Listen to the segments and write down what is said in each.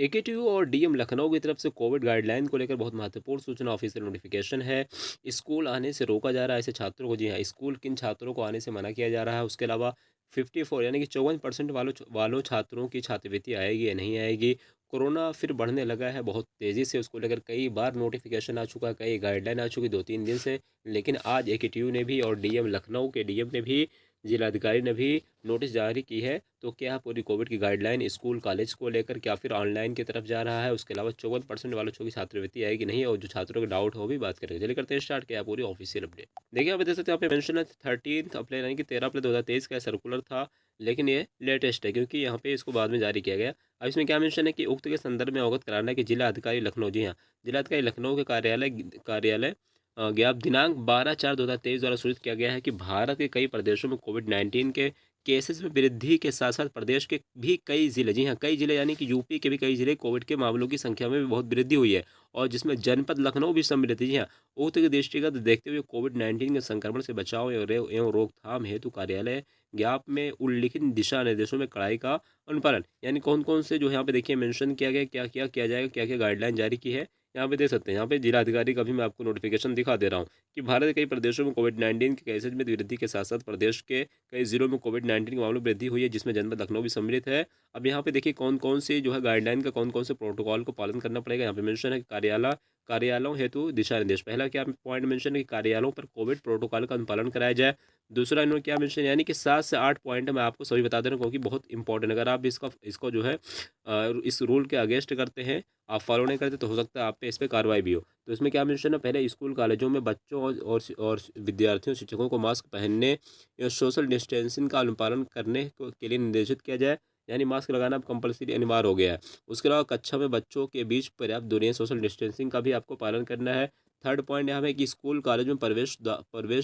AKTU और DM Lucknow की तरफ से कोविड गाइडलाइन को लेकर बहुत महत्वपूर्ण सूचना ऑफिशियल नोटिफिकेशन है। स्कूल आने से रोका जा रहा है ऐसे छात्रों को। जी हाँ, स्कूल किन छात्रों को आने से मना किया जा रहा है। उसके अलावा 54 यानी कि 54% वालों छात्रों की छात्रवृत्ति आएगी या नहीं आएगी। कोरोना फिर बढ़ने लगा है बहुत तेज़ी से, उसको लेकर कई बार नोटिफिकेशन आ चुका है, कई गाइडलाइन आ चुकी 2-3 दिन से। लेकिन आज एकेटीयू ने भी और डीएम लखनऊ के डीएम ने भी, जिलाधिकारी ने भी नोटिस जारी की है। तो क्या पूरी कोविड की गाइडलाइन स्कूल कॉलेज को लेकर क्या फिर ऑनलाइन की तरफ जा रहा है। उसके अलावा 54% वालों की छात्रवृत्ति आएगी नहीं, और जो छात्रों के डाउट हो भी बात करेंगे। चलिए करते हैं स्टार्ट, क्या पूरी ऑफिशियल अपडेट। देखिए यहाँ पे देख सकते हैं, यहाँ पे मेंशन है 13 अप्रैल यानी कि 13 अप्रैल 2023 का सर्कुलर था। लेकिन ये लेटेस्ट है क्योंकि यहाँ पे इसको बाद में जारी किया गया। अब इसमें क्या मेंशन है कि उक्त के संदर्भ में अवगत कराना है कि जिला अधिकारी लखनऊ, जी हाँ, जिला अधिकारी लखनऊ के कार्यालय ज्ञाप दिनांक 12/4/2023 द्वारा सूचित किया गया है कि भारत के कई प्रदेशों में कोविड-19 के केसेस में वृद्धि के साथ साथ प्रदेश के भी कई जिले, जी हाँ, कई जिले यानी कि यूपी के भी कई जिले कोविड के मामलों की संख्या में भी बहुत वृद्धि हुई है, और जिसमें जनपद लखनऊ भी सम्मिलित है। जी हाँ, उक्त के दृष्टिगत देखते हुए कोविड-19 के संक्रमण से बचाव एवं रोकथाम हेतु कार्यालय ज्ञाप में उल्लिखित दिशा निर्देशों में कड़ाई का अनुपालन, यानी कौन कौन से जो यहाँ पे देखिए मेंशन किया गया, क्या क्या किया जाएगा, क्या क्या गाइडलाइन जारी की है। यहाँ पे देख सकते हैं, यहाँ पे जिलाधिकारी का भी मैं आपको नोटिफिकेशन दिखा दे रहा हूँ कि भारत के कई प्रदेशों में कोविड-19 के केसेज में वृद्धि के साथ साथ प्रदेश के कई जिलों में कोविड-19 के मामलों में वृद्धि हुई है, जिसमें जनपद लखनऊ भी सम्मिलित है। अब यहाँ पे देखिए कौन कौन से जो है गाइडलाइन का कौन कौन से प्रोटोकॉल को पालन करना पड़ेगा। यहाँ पे मेंशन है कि कार्यालयों हेतु दिशा निर्देश। पहला क्या पॉइंट मेंशन है कि कार्यालयों पर कोविड प्रोटोकॉल का अनुपालन कराया जाए। दूसरा इन्होंने क्या मेंशन, यानी कि 7 से 8 पॉइंट मैं आपको सभी बता दे रहा हूँ क्योंकि बहुत इंपॉर्टेंट। अगर आप इसका इसको जो है इस रूल के अगेंस्ट करते हैं, आप फॉलो नहीं करते, तो हो सकता है आप पे इस पे कार्रवाई भी हो। तो इसमें क्या मेंशन है, पहले स्कूल कॉलेजों में बच्चों और विद्यार्थियों शिक्षकों को मास्क पहनने या सोशल डिस्टेंसिंग का अनुपालन करने के लिए निर्देशित किया जाए, यानी मास्क लगाना अब कंपलसरी अनिवार्य हो गया है। उसके अलावा कक्षा में बच्चों के बीच पर्याप्त दूरी, सोशल डिस्टेंसिंग का भी आपको पालन करना है। थर्ड पॉइंट यहाँ है कि स्कूल कॉलेज में प्रवेश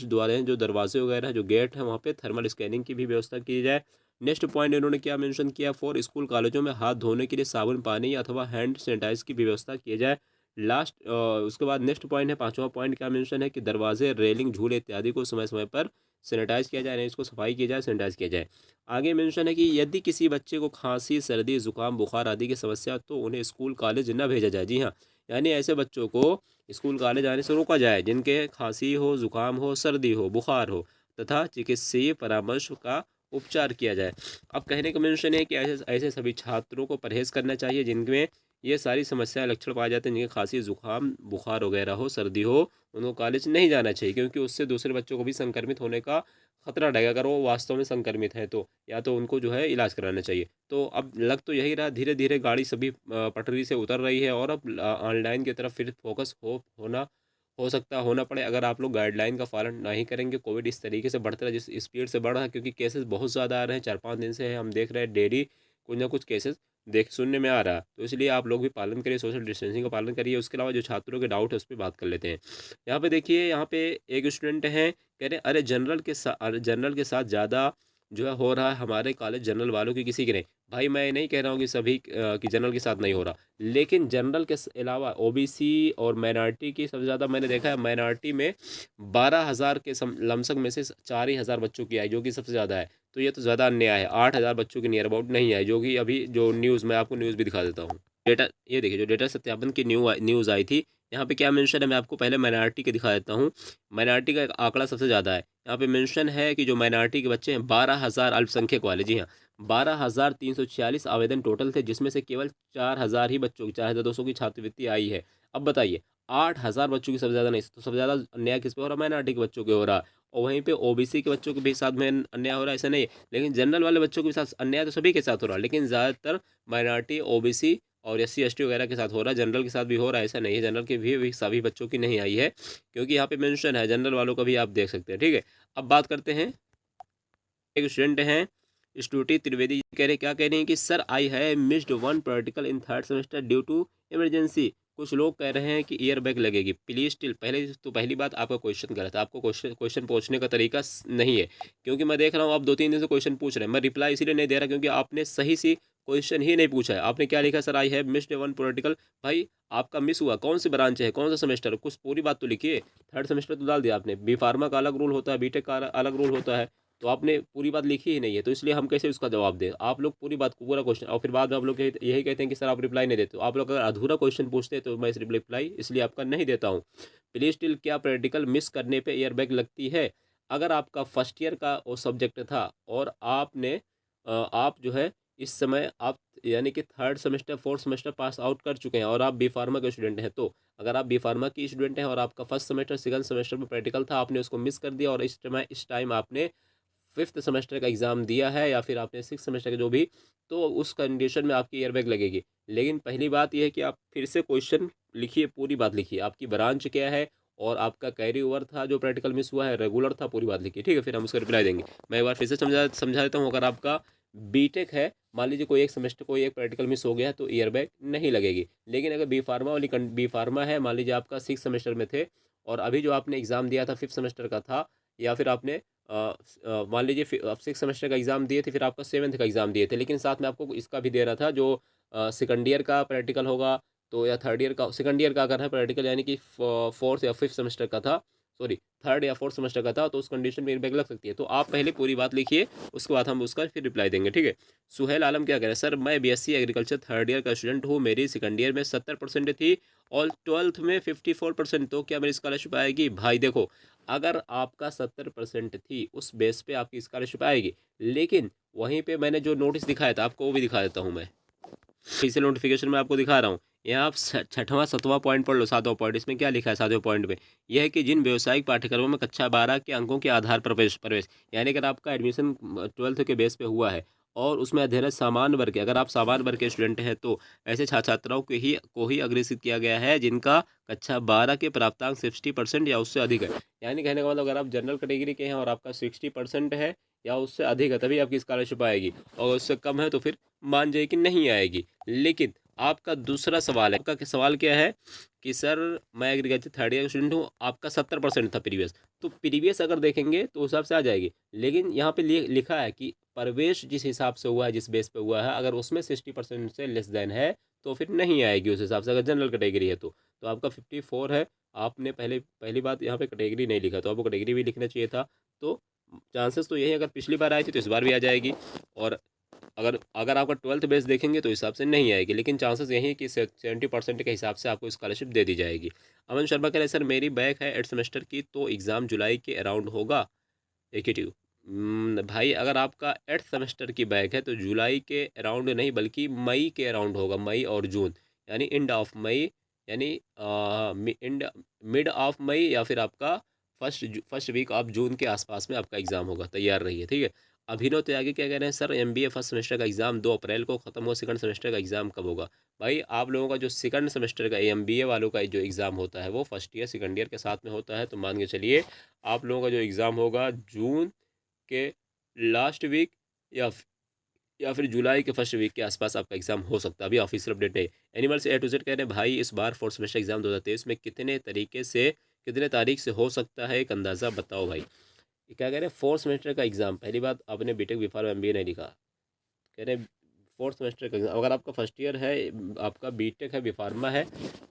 द्वार हैं, जो दरवाजे वगैरह जो गेट हैं, वहाँ पे थर्मल स्कैनिंग की भी व्यवस्था की जाए। नेक्स्ट पॉइंट इन्होंने क्या मेंशन किया, फॉर स्कूल कॉलेजों में हाथ धोने के लिए साबुन पानी अथवा हैंड सैनिटाइज की व्यवस्था की जाए। उसके बाद नेक्स्ट पॉइंट है, पांचवा पॉइंट क्या मेंशन है कि दरवाजे, रेलिंग, झूले इत्यादि को समय समय पर सैनिटाइज किया जाए, यानी इसको सफाई की जाए, सैनिटाइज किया जाए। आगे मेंशन है कि यदि किसी बच्चे को खांसी, सर्दी, जुकाम, बुखार आदि की समस्या तो उन्हें स्कूल कॉलेज न भेजा जाए। जी हाँ, यानी ऐसे बच्चों को स्कूल कॉलेज आने से रोका जाए जिनके खांसी हो, जुकाम हो, सर्दी हो, बुखार हो, तथा चिकित्सीय परामर्श का उपचार किया जाए। अब कहने का मेंशन है कि ऐसे ऐसे सभी छात्रों को परहेज करना चाहिए जिनमें ये सारी समस्याएं लक्षण पाए जाते हैं, जिनके खांसी, जुकाम, बुखार वगैरह हो, सर्दी हो, उनको कॉलेज नहीं जाना चाहिए क्योंकि उससे दूसरे बच्चों को भी संक्रमित होने का खतरा रहेगा। अगर वो वास्तव में संक्रमित है तो या तो उनको जो है इलाज कराना चाहिए। तो अब लग तो यही रहा, धीरे धीरे गाड़ी सभी पटरी से उतर रही है और अब ऑनलाइन की तरफ फिर फोकस हो सकता होना पड़े अगर आप लोग गाइडलाइन का पालन नहीं करेंगे। कोविड इस तरीके से बढ़ता रहा, जिस स्पीड से बढ़ रहा है, क्योंकि केसेस बहुत ज़्यादा आ रहे हैं, 4-5 दिन से है, हम देख रहे हैं डेली कुछ ना कुछ केसेस सुनने में आ रहा है। तो इसलिए आप लोग भी पालन करिए, सोशल डिस्टेंसिंग का पालन करिए। उसके अलावा जो छात्रों के डाउट है उस पर बात कर लेते हैं। यहाँ पे देखिए, यहाँ पे एक स्टूडेंट हैं, कह रहे हैं अरे जनरल के साथ ज़्यादा जो है हो रहा है हमारे कॉलेज, जनरल वालों की किसी की नहीं। भाई मैं नहीं कह रहा हूँ कि सभी की जनरल के साथ नहीं हो रहा, लेकिन जनरल के अलावा ओबीसी और माइनॉरिटी की सबसे ज़्यादा मैंने देखा है। माइनॉरिटी में 12,000 के लमसम में से 4,000 बच्चों की आई, जो कि सबसे ज़्यादा है। तो ये तो ज़्यादा अन्याय है। 8,000 बच्चों के नियर अबाउट नहीं आई, जो कि अभी जो न्यूज़, मैं आपको न्यूज़ भी दिखा देता हूँ। डेटा ये देखिए, जो डेटा सत्यापन की न्यूज़ आई थी, यहाँ पे क्या मेंशन है, मैं आपको पहले माइनॉरिटी के दिखा देता हूँ। माइनॉरिटी का एक आंकड़ा सबसे ज़्यादा है। यहाँ पे मेंशन है कि जो माइनॉरिटी के बच्चे हैं 12,000 अल्पसंख्यक वाले, जी हाँ, 12,346 आवेदन टोटल थे, जिसमें से केवल 4,000 ही बच्चों की, 4,200 की छात्रवृत्ति आई है। अब बताइए, 8,000 बच्चों की सबसे ज़्यादा नहीं, तो सबसे ज़्यादा अन्याय किस पे हो रहा है, माइनॉरिटी के बच्चों के हो रहा है। और वहीं पे ओबीसी के बच्चों के भी साथ में अन्याय हो रहा है, ऐसा नहीं है। लेकिन जनरल वाले बच्चों के साथ अन्याय तो सभी के साथ हो रहा है, लेकिन ज़्यादातर माइनॉरिटी, ओबीसी और एससी एसटी वगैरह के साथ हो रहा है। जनरल के साथ भी हो रहा है, ऐसा नहीं है। जनरल के भी सभी बच्चों की नहीं आई है, क्योंकि यहाँ पे मेंशन है जनरल वालों का भी, आप देख सकते हैं। ठीक है, अब बात करते हैं, एक स्टूडेंट हैं स्तुति त्रिवेदी जी, कह रहे, क्या कह रहे हैं कि सर आई है missed one practical in third semester due to emergency. कुछ लोग कह रहे हैं कि ईयर बैग लगेगी, प्लीज स्टिल। पहली बात, आपका क्वेश्चन गलत है। आपको क्वेश्चन पूछने का तरीका नहीं है, क्योंकि मैं देख रहा हूँ आप 2-3 दिन से क्वेश्चन पूछ रहे हैं। मैं रिप्लाई इसीलिए नहीं दे रहा क्योंकि आपने सही सी क्वेश्चन ही नहीं पूछा है। आपने क्या लिखा, sir I have missed one practical. भाई आपका मिस हुआ, कौन सी ब्रांच है, कौन सा सेमेस्टर, कुछ पूरी बात तो लिखिए। थर्ड सेमेस्टर तो डाल दिया आपने। बी फार्मा का अलग रूल होता है, बीटेक का अलग रूल होता है। तो आपने पूरी बात लिखी ही नहीं है, तो इसलिए हम कैसे उसका जवाब दें? आप लोग पूरी बात को पूरा क्वेश्चन और फिर बाद में आप लोग यही कहते हैं कि सर आप रिप्लाई नहीं देते हो। आप लोग अगर अधूरा क्वेश्चन पूछते हैं तो मैं इस रिप्लाई इसलिए आपका नहीं देता हूँ। प्लीज स्टिल क्या प्रैक्टिकल मिस करने पे एयरबैग लगती है? अगर आपका फर्स्ट ईयर का वो सब्जेक्ट था और आपने आप जो है इस समय आप यानी कि third semester, fourth semester pass out कर चुके हैं और आप बी फार्मा के स्टूडेंट हैं, तो अगर आप बी फार्मा की स्टूडेंट हैं और आपका फर्स्ट सेमेस्टर, सेकंड सेमेस्टर में प्रैक्टिकल था, आपने उसको मिस कर दिया और इस टाइम आपने फिफ्थ सेमेस्टर का एग्ज़ाम दिया है या फिर आपने सिक्स सेमेस्टर का जो भी, तो उस कंडीशन में आपकी ईयरबैग लगेगी। लेकिन पहली बात यह है कि आप फिर से क्वेश्चन लिखिए, पूरी बात लिखिए, आपकी ब्रांच क्या है और आपका कैरी ओवर था जो प्रैक्टिकल मिस हुआ है, रेगुलर था, पूरी बात लिखिए, ठीक है? फिर हम उसका रिप्लाई देंगे। मैं एक बार फिर से समझा समझा देता हूँ। अगर आपका बीटेक है, मान लीजिए कोई एक सेमेस्टर कोई एक प्रैक्टिकल मिस हो गया तो ईयरबैग नहीं लगेगी। लेकिन अगर बी फार्मा है, मान लीजिए आपका सिक्स सेमेस्टर में थे और अभी जो आपने एग्ज़ाम दिया था फिफ्थ सेमेस्टर का था, या फिर आपने मान लीजिए आप सिक्स सेमेस्टर का एग्ज़ाम दिए थे, फिर आपका सेवन्थ का एग्ज़ाम दिए थे, लेकिन साथ में आपको इसका भी दे रहा था जो सेकंड ईयर का प्रैक्टिकल होगा, तो या थर्ड ईयर का, सेकंड ईयर का अगर है प्रैक्टिकल यानी कि फोर्थ या फिफ्थ सेमेस्टर का था, सॉरी थर्ड या फोर्थ सेमेस्टर का था, तो उस कंडीशन में बैक लग सकती है। तो आप पहले पूरी बात लिखिए, उसके बाद हम उसका फिर रिप्लाई देंगे, ठीक है? सुहेल आलम क्या कह रहे हैं, सर मैं बीएससी एग्रीकल्चर थर्ड ईयर का स्टूडेंट हूँ, मेरी सेकंड ईयर में 70% थी और ट्वेल्थ में 54%, तो क्या मेरी स्कॉलरशिप आएगी? भाई देखो, अगर आपका 70% थी उस बेस पे आपकी स्कॉलरशिप आएगी, लेकिन वहीं पे मैंने जो नोटिस दिखाया था आपको वो भी दिखा देता हूँ मैं, इसे नोटिफिकेशन में आपको दिखा रहा हूँ। यहाँ आप छठवां सतवां पॉइंट पढ़ लो, सातवां पॉइंट इसमें क्या लिखा है सातवें पॉइंट में, यह है कि जिन व्यवसायिक पाठ्यक्रमों में कक्षा 12 के अंकों के आधार पर प्रवेश प्रवेश यानी अगर आपका एडमिशन ट्वेल्थ के बेस पे हुआ है और उसमें अध्ययन है सामान्य वर्ग के, अगर आप सामान्य वर्ग के स्टूडेंट हैं तो ऐसे छात्र छात्राओं को ही अग्रेसित किया गया है जिनका कक्षा 12 के प्राप्तांक 60% या उससे अधिक है। यानी कहने का मतलब अगर आप जनरल कैटेगरी के हैं और आपका 60% है या उससे अधिक है तभी आपकी स्कॉलरशिप आएगी, और उससे कम है तो फिर मान जाइए कि नहीं आएगी। लेकिन आपका दूसरा सवाल है, आपका सवाल क्या है कि सर मैं एग्रीकल्चर थर्ड ईयर स्टूडेंट हूँ, आपका 70% था प्रीवियस, तो प्रीवियस अगर देखेंगे तो उस हिसाब से आ जाएगी। लेकिन यहाँ पे लिखा है कि प्रवेश जिस हिसाब से हुआ है, जिस बेस पे हुआ है, अगर उसमें 60% से लेस देन है तो फिर नहीं आएगी उस हिसाब से, अगर जनरल कैटेगरी है तो आपका 54 है। आपने पहली बात यहाँ पे कैटेगरी नहीं लिखा, तो आपको कैटेगरी भी लिखना चाहिए था। तो चांसेस तो यही, अगर पिछली बार आई थी तो इस बार भी आ जाएगी, और अगर अगर आपका ट्वेल्थ बेस देखेंगे तो हिसाब से नहीं आएगी, लेकिन चांसेस यही है कि 70% के हिसाब से आपको स्कॉलरशिप दे दी जाएगी। अमन शर्मा कह रहे हैं सर मेरी बैक है 8 सेमेस्टर की, तो एग्ज़ाम जुलाई के अराउंड होगा एकीटिव। भाई अगर आपका 8 सेमेस्टर की बैक है तो जुलाई के अराउंड नहीं बल्कि मई के अराउंड होगा, मई और जून, यानी एंड ऑफ मई, यानी एंड मिड ऑफ मई या फिर आपका फर्स्ट वीक ऑफ जून के आसपास में आपका एग्ज़ाम होगा, तैयार रहिए, ठीक है? अभिनव त्यागी क्या कह रहे हैं, सर एमबीए फर्स्ट सेमेस्टर का एग्ज़ाम 2 अप्रैल को ख़त्म हुआ, सेकंड सेमेस्टर का एग्ज़ाम कब होगा? भाई आप लोगों का जो सेकंड सेमेस्टर का एमबीए वालों का जो एग्ज़ाम होता है वो फर्स्ट ईयर सेकंड ईयर के साथ में होता है, तो मान के चलिए आप लोगों का जो एग्ज़ाम होगा जून के लास्ट वीक या या फिर जुलाई के फर्स्ट वीक के आसपास आपका एग्जाम हो सकता है, अभी ऑफिशियल अपडेट है। एनिमल से ए टू जेड कह रहे हैं भाई इस बार फोर्थ सेमेस्टर एग्जाम 2023 में कितने तारीख से हो सकता है, एक अंदाज़ा बताओ भाई। ये क्या कह रहे हैं, फोर्थ सेमेस्टर का एग्जाम, पहली बात आपने बीटेक बी फार्मा एमबीए नहीं लिखा, कह रहे हैं फोर्थ सेमेस्टर का एग्जाम, अगर आपका फर्स्ट ईयर है, आपका बीटेक है, बी फार्मा है,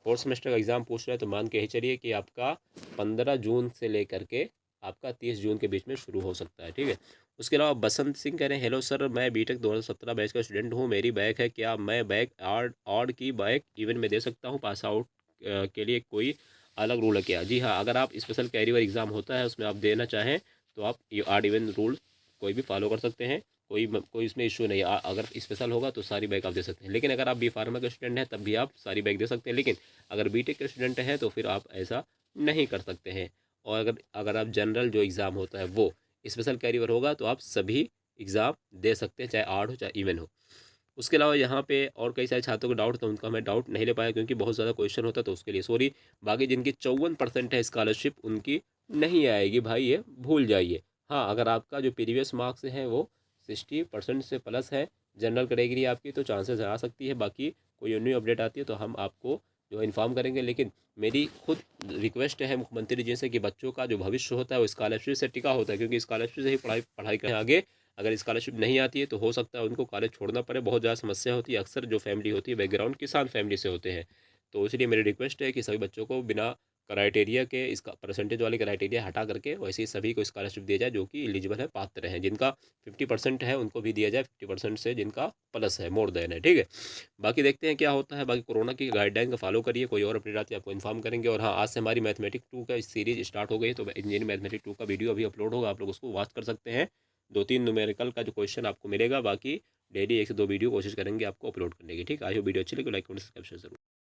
फोर्थ सेमेस्टर का एग्जाम पूछ रहे हैं तो मान के ही चलिए कि आपका 15 जून से लेकर के आपका 30 जून के बीच में शुरू हो सकता है, ठीक है? उसके अलावा बसंत सिंह कह रहे हैं हेलो सर मैं बीटेक 2017 बैच का स्टूडेंट हूँ, मेरी बैक है, क्या मैं बैक ऑड ऑड की बैक इवन में दे सकता हूँ? पास आउट के लिए कोई अलग रूल है क्या? जी हाँ, अगर आप स्पेशल कैरियर एग्ज़ाम होता है उसमें आप देना चाहें तो आप ये ऑड इवन रूल कोई भी फॉलो कर सकते हैं, कोई इसमें इशू नहीं है। अगर स्पेशल होगा तो सारी बैग आप दे सकते हैं, लेकिन अगर आप बी फार्मा के स्टूडेंट हैं तब भी आप सारी बैग दे सकते हैं, लेकिन अगर बीटेक के स्टूडेंट हैं तो फिर आप ऐसा नहीं कर सकते हैं। और अगर अगर आप जनरल जो एग्ज़ाम होता है वो स्पेशल कैरियर होगा तो आप सभी एग्ज़ाम दे सकते हैं, चाहे आर्ट हो चाहे इवन हो। उसके अलावा यहाँ पे और कई सारे छात्रों को डाउट था, उनका मैं डाउट नहीं ले पाया क्योंकि बहुत ज़्यादा क्वेश्चन होता तो उसके लिए सॉरी। बाकी जिनकी 54% है स्कॉलरशिप उनकी नहीं आएगी भाई, ये भूल जाइए। हाँ, अगर आपका जो प्रीवियस मार्क्स हैं वो 60% से प्लस है, जनरल कैटेगरी आपकी, तो चांसेस आ सकती है। बाकी कोई न्यू अपडेट आती है तो हम आपको जो इन्फॉर्म करेंगे, लेकिन मेरी खुद रिक्वेस्ट है मुख्यमंत्री जी से कि बच्चों का जो भविष्य होता है वो स्कॉलरशिप से टिका होता है, क्योंकि स्कॉलरशिप से ही पढ़ाई पढ़ाई करें आगे। अगर स्कॉलरशिप नहीं आती है तो हो सकता है उनको कॉलेज छोड़ना पड़े, बहुत ज़्यादा समस्या होती है। अक्सर जो फैमिली होती है बैकग्राउंड किसान फैमिली से होते हैं, तो इसलिए मेरी रिक्वेस्ट है कि सभी बच्चों को बिना क्राइटेरिया के इसका परसेंटेज वाले क्राइटेरिया हटा करके वैसे ही सभी को स्कॉलरशिप दिया जाए जो कि एलिजिबल है, पात्र हैं। जिनका 50% है उनको भी दिया जाए, 50% से जिनका प्लस है, मोर देन है, ठीक है। बाकी देखते हैं क्या होता है। बाकी कोरोना की गाइडलाइन का फॉलो करिए। कोई और अपडेट आती है आपको इन्फॉर्म करेंगे। और हाँ, आज से हमारी मैथमेटिक 2 का सीरीज स्टार्ट हो गई, तो इंजीनियरिंग मैथमेटिक 2 का वीडियो अभी अपलोड होगा, आप लोग उसको वॉच कर सकते हैं। 2-3 न्यूमेरिकल का जो क्वेश्चन आपको मिलेगा। बाकी डेली 1 से 2 वीडियो कोशिश करेंगे आपको अपलोड करने की, ठीक है। आई होप वीडियो अच्छी लगी, लाइक कमेंट सब्सक्राइब जरूर।